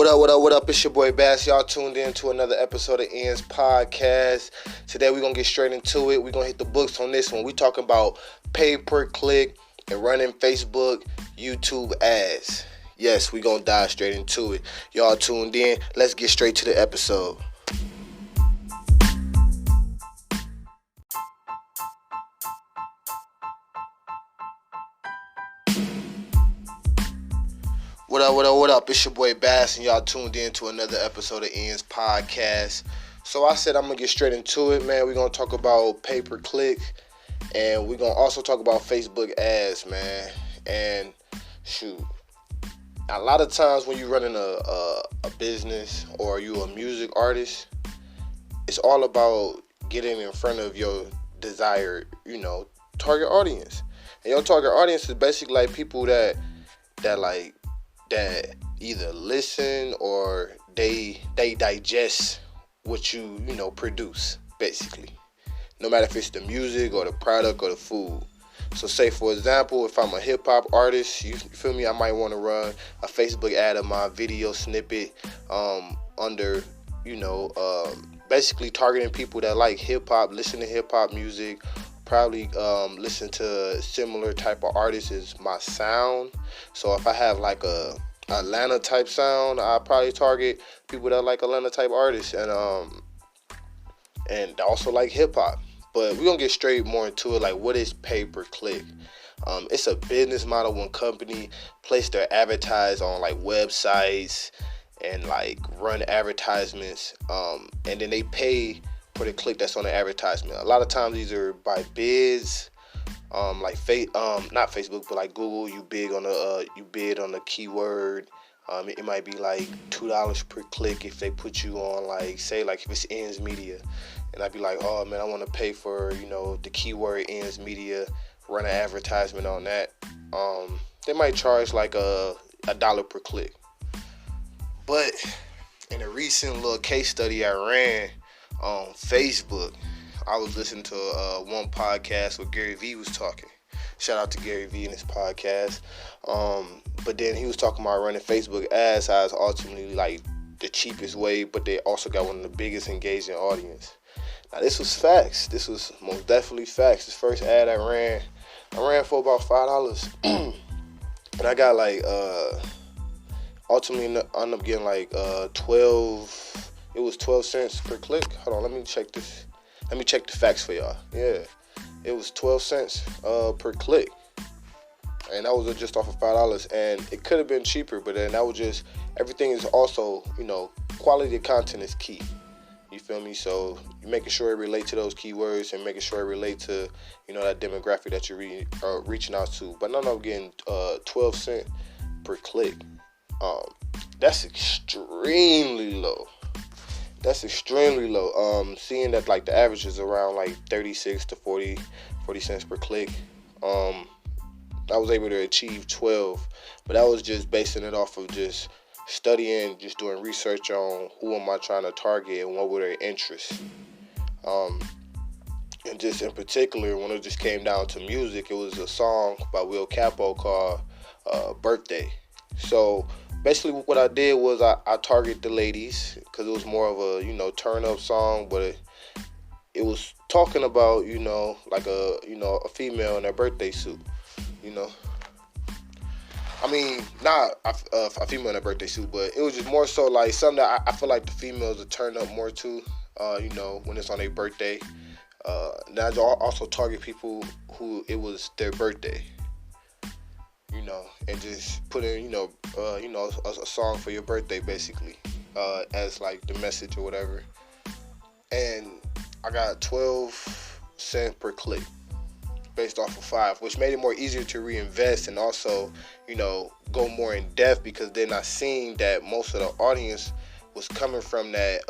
What up? It's your boy Bass. Y'all tuned in to another episode of Ian's podcast. Today we're going to get straight into it. We're going to hit the books on this one. We talking about pay-per-click and running Facebook, YouTube ads. Yes, we're going to dive straight into it. Y'all tuned in. Let's get straight to the episode. What up? It's your boy Bass, and y'all tuned in to another episode of Ian's podcast. So I said I'm going to get straight into it, man. We're going to talk about pay-per-click, and we're going to also talk about Facebook ads, man. And shoot, a lot of times when you're running a business or you're a music artist, it's all about getting in front of your desired, target audience. And your target audience is basically like people that either listen or they digest what you produce, basically. No matter if it's the music or the product or the food. So say, for example, if I'm a hip-hop artist, you feel me, I might want to run a Facebook ad of my video snippet under, basically targeting people that like hip-hop, listen to hip-hop music, probably listen to similar type of artists as my sound. So if I have like a Atlanta type sound, I probably target people that like Atlanta type artists and also like hip hop. But we're gonna get straight more into it. Like, what is pay per click? It's a business model when company place their advertise on like websites and like run advertisements, and then they pay for the click that's on the advertisement. A lot of times these are by bids, like not Facebook, but like Google. You bid on the keyword. It might be like $2 per click if they put you on, like, say, like if it's Ends Media, and I'd be like, oh man, I want to pay for the keyword Ends Media, run an advertisement on that. They might charge like a $1 per click. But in a recent little case study I ran on Facebook, I was listening to one podcast where Gary Vee was talking. Shout out to Gary Vee and his podcast. But then he was talking about running Facebook ads as ultimately like the cheapest way, but they also got one of the biggest engaging audience. Now this was facts. This was most definitely facts. This first ad I ran for about $5, and I got like ultimately ended up getting like 12. It was 12 cents per click. Hold on, let me check this. Let me check the facts for y'all. Yeah, it was 12 cents per click. And that was just off of $5. And it could have been cheaper, but then that was just, everything is also, quality of content is key. You feel me? So you're making sure it relates to those keywords and making sure it relates to, that demographic that you're reaching out to. But no, getting 12 cents per click. That's extremely low. Seeing that like the average is around like 36 to 40 cents per click. I was able to achieve 12, but that was just basing it off of just studying, just doing research on who am I trying to target and what were their interests. And just in particular, when it just came down to music, it was a song by Will Capo called Birthday. So basically what I did was I target the ladies because it was more of a, turn up song, but it was talking about, like a female in their birthday suit, I mean, not a female in a birthday suit, but it was just more so like something that I feel like the females would turn up more to, when it's on their birthday. Now I also target people who it was their birthday, and just put in, a song for your birthday, basically, as like the message or whatever. And I got 12 cents per click based off of 5, which made it more easier to reinvest and also, go more in depth, because then I seen that most of the audience was coming from that,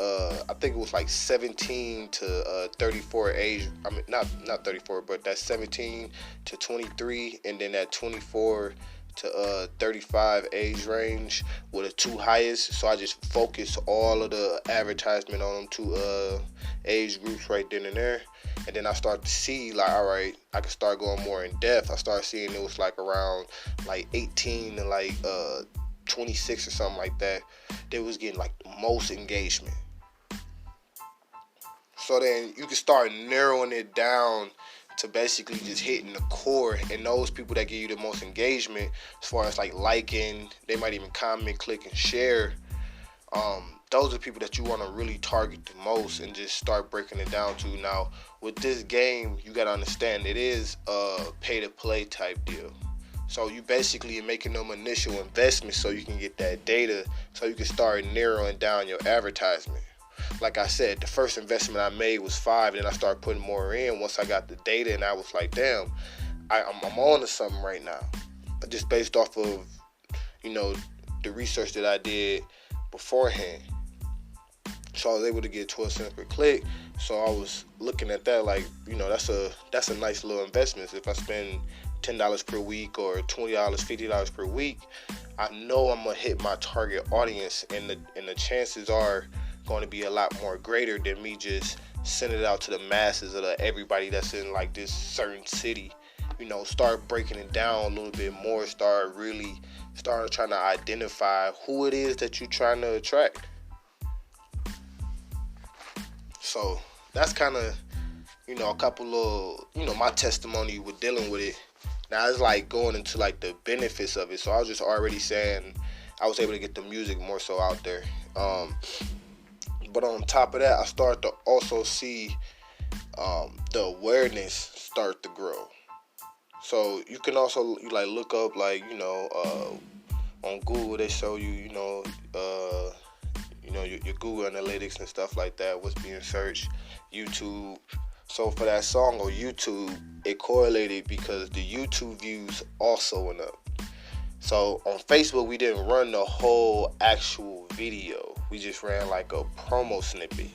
I think it was like 17 to 34 age. I mean, not 34, but that 17 to 23, and then that 24 to 35 age range were the two highest. So I just focused all of the advertisement on them two age groups right then and there. And then I started to see, like, all right, I can start going more in depth. I started seeing it was like around like 18 to like 26 or something like that, they was getting like the most engagement. So then you can start narrowing it down to basically just hitting the core, and those people that give you the most engagement, as far as like liking, they might even comment, click, and share. Those are the people that you want to really target the most and just start breaking it down to. Now, with this game, you got to understand it is a pay-to-play type deal. So you basically are making them initial investments so you can get that data, so you can start narrowing down your advertisement. Like I said, the first investment I made was $5, and I started putting more in once I got the data, and I was like, damn, I'm on to something right now. Just based off of, the research that I did beforehand. So I was able to get 12 cents per click. So I was looking at that like, that's a nice little investment. If I spend $10 per week or $20, $50 per week, I know I'm gonna hit my target audience, and the chances are going to be a lot more greater than me just sending it out to the masses of everybody that's in like this certain city. Start breaking it down a little bit more. Start trying to identify who it is that you're trying to attract. So that's kind of, a couple of, my testimony with dealing with it. Now it's like going into like the benefits of it. So I was just already saying I was able to get the music more so out there. But on top of that, I started to also see the awareness start to grow. So you can also look up on Google, they show you your Google analytics and stuff like that, what's being searched, YouTube. So for that song on YouTube, it correlated because the YouTube views also went up. So on Facebook, we didn't run the whole actual video. We just ran like a promo snippet.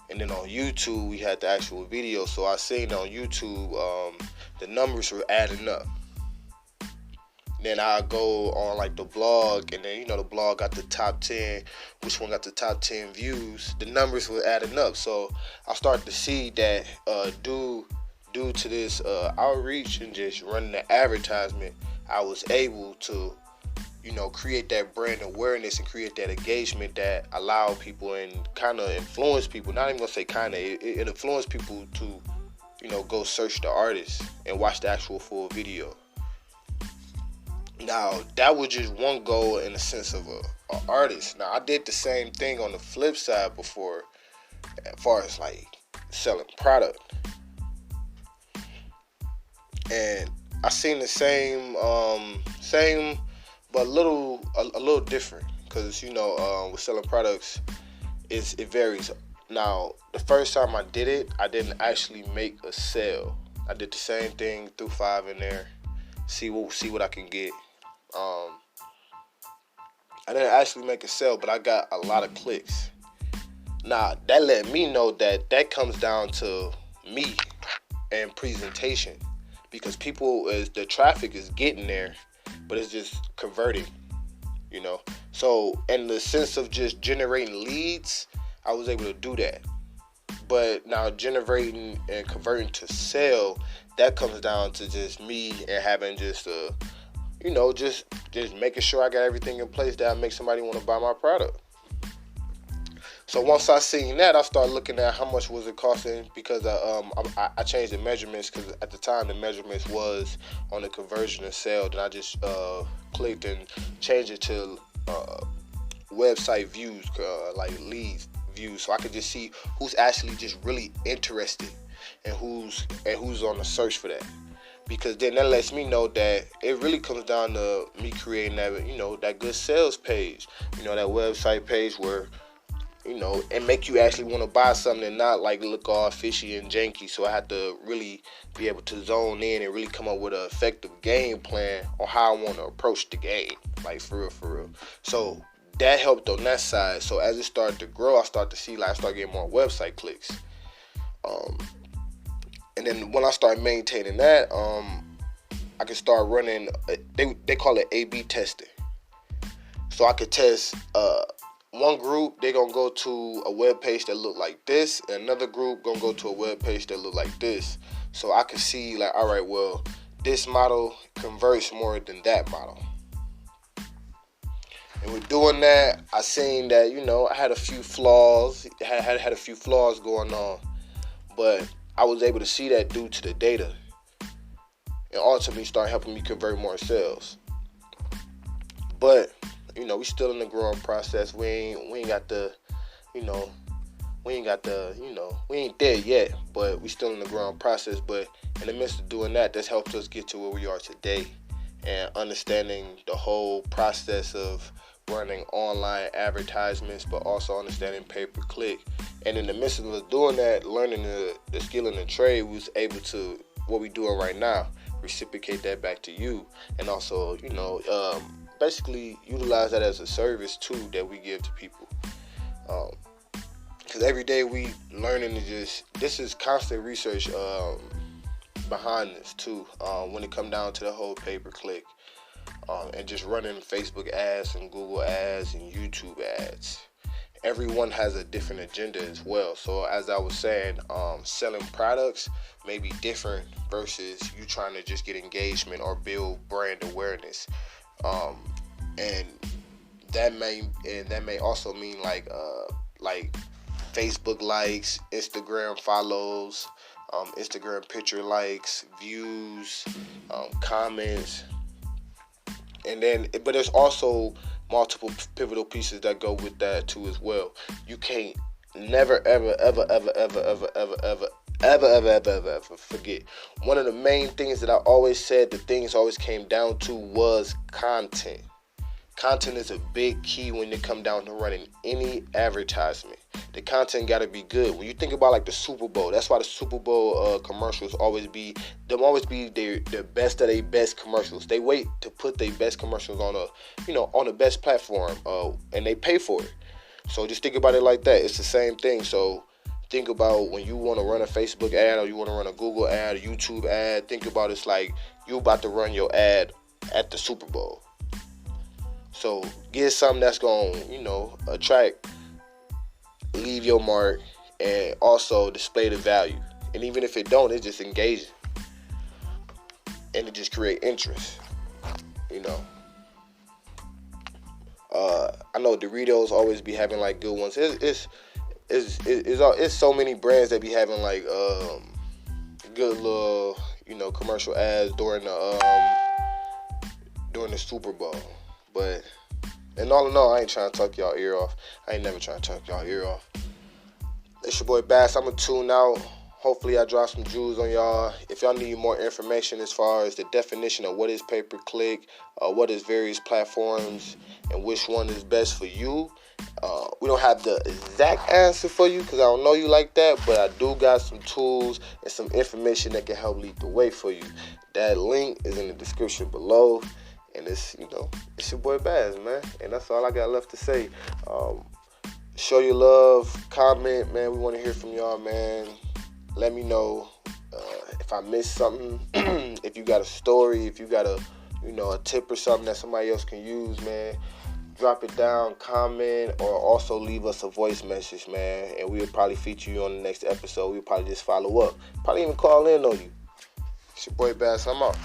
And then on YouTube, we had the actual video. So I seen on YouTube, the numbers were adding up. Then I go on like the blog, and then the blog got the top 10. Which one got the top 10 views? The numbers were adding up. So I started to see that due to this outreach and just running the advertisement, I was able to create that brand awareness and create that engagement that allow people and kind of influence people. Not even gonna say kind of, it influenced people to go search the artist and watch the actual full video. Now, that was just one goal in the sense of an artist. Now, I did the same thing on the flip side before, as far as like selling product. And I seen the same, but a little different. Because, with selling products, it varies. Now, the first time I did it, I didn't actually make a sale. I did the same thing, threw 5 in there, see what I can get. I didn't actually make a sale, but I got a lot of clicks. Now, that let me know that comes down to me and presentation, because the traffic is getting there, but it's just converting, So in the sense of just generating leads, I was able to do that. But now generating and converting to sale, that comes down to just me and having just just making sure I got everything in place that makes somebody want to buy my product. So once I seen that, I started looking at how much was it costing, because I changed the measurements, because at the time the measurements was on the conversion and sale. Then I just clicked and changed it to website views, like leads views, so I could just see who's actually just really interested and who's on the search for that. Because then that lets me know that it really comes down to me creating that, that good sales page, that website page where, it make you actually want to buy something and not like look all fishy and janky. So I have to really be able to zone in and really come up with an effective game plan on how I want to approach the game, like for real. So that helped on that side. So as it started to grow, I started to see I start getting more website clicks. And then when I start maintaining that, I can start running, they call it A/B testing. So I could test one group, they're going to go to a web page that look like this, and another group going to go to a web page that look like this. So I could see all right, well, this model converts more than that model. And with doing that, I seen that, I had a few flaws, had a few flaws going on, but I was able to see that due to the data, and ultimately start helping me convert more sales. But we still in the growing process. We ain't got the, we ain't there yet, but we still in the growing process. But in the midst of doing that, that's helped us get to where we are today, and understanding the whole process of running online advertisements, but also understanding pay-per-click. And in the midst of us doing that, learning the skill in the trade, we was able to, what we doing right now, reciprocate that back to you, and also, basically utilize that as a service too that we give to people. Because every day we learning to this is constant research behind this too, when it come down to the whole pay-per-click. And just running Facebook ads and Google ads and YouTube ads. Everyone has a different agenda as well. So as I was saying, selling products may be different versus you trying to just get engagement or build brand awareness. And that may also mean like Facebook likes, Instagram follows, Instagram picture likes, views, comments. And then, but there's also multiple pivotal pieces that go with that too as well. You can't never ever forget. One of the main things that I always said, the things always came down to was content. Content is a big key when it come down to running any advertisement. The content got to be good. When you think about like the Super Bowl, that's why the Super Bowl commercials always be their best of their best commercials. They wait to put their best commercials on on the best platform, and they pay for it. So just think about it like that. It's the same thing. So think about when you want to run a Facebook ad, or you want to run a Google ad, a YouTube ad. Think about it's like you about to run your ad at the Super Bowl. So get something that's going to, attract, leave your mark, and also display the value. And even if it don't, it's just engaging. And it just create interest, I know Doritos always be having like good ones. It's so many brands that be having like good little, commercial ads during the Super Bowl. But, and all in all, I ain't trying to talk y'all ear off. I ain't never trying to talk y'all ear off. It's your boy Bass. I'm going to tune out. Hopefully I drop some jewels on y'all. If y'all need more information as far as the definition of what is pay-per-click, what is various platforms, and which one is best for you, we don't have the exact answer for you because I don't know you like that, but I do got some tools and some information that can help lead the way for you. That link is in the description below. And it's your boy Baz, man. And that's all I got left to say. Show your love, comment, man. We want to hear from y'all, man. Let me know if I missed something. If you got a story, if you got a tip or something that somebody else can use, man. Drop it down, comment, or also leave us a voice message, man. And we'll probably feature you on the next episode. We'll probably just follow up. Probably even call in on you. It's your boy Bass. I'm out.